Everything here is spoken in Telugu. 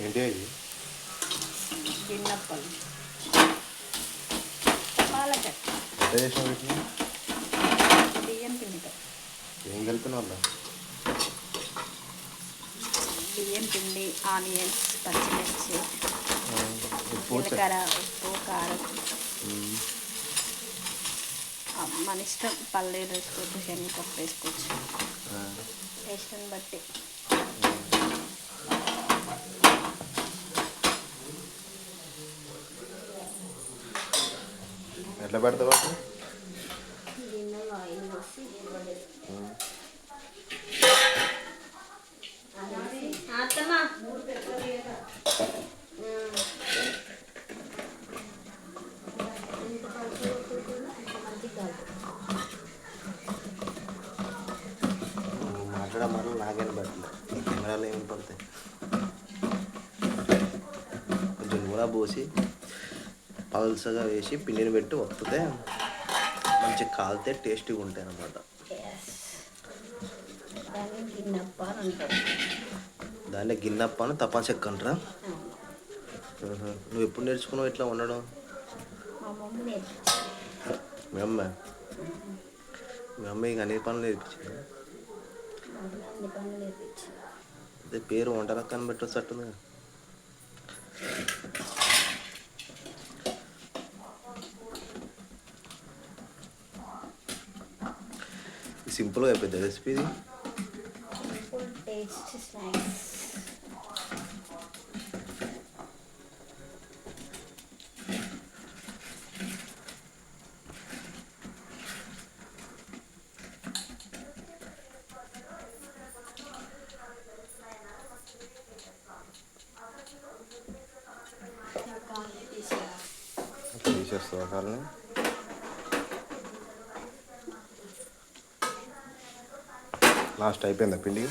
ఏంటి అవి? గిన్నప్పలు పాల చట్నీ. ఎంత చేసిన వీటిని? బియ్యం పిండితో. ఏం కలిపిన వాళ్ళ? బియ్యం పిండి, ఆనియన్స్, పచ్చిమిర్చి, ఉప్పు జీలకర్ర, ఉప్పు, కారం. మన ఇష్టం, పల్లీలు వేసుకోవచ్చు, శనగపప్పు వేసుకోవచ్చు, టేస్ట్ని బట్టి. ఎట్లా పెడతావు? గిన్నెలో ఆయిల్ పోసి మాట్లాడమని నాకేం పట్టలేదు. కెమెరాలో ఏమి పడతాయి? కొంచెం నూనె పోసి పల్సగా వేసి పిండిని పెట్టి వత్తితే మంచిగా కాలితే టేస్టీగా ఉంటాయి అన్నమాట. దాన్ని గిన్నెప్ప అని తపా చెక్క అంటారా? నువ్వు ఎప్పుడు నేర్చుకున్నావు ఇట్లా ఉండడం? మీ అమ్మ ఇక అన్ని పనులు నేర్పించింది. అదే పేరు వంటలక్కని పెట్టొచ్చట్టుంది. సింపుల్గా అయిపోద్ది రెసిపీ ఇది. Taste snacks. తీసేస్తావా కాలని? లాస్ట్ అయిపోయిందా పిండి?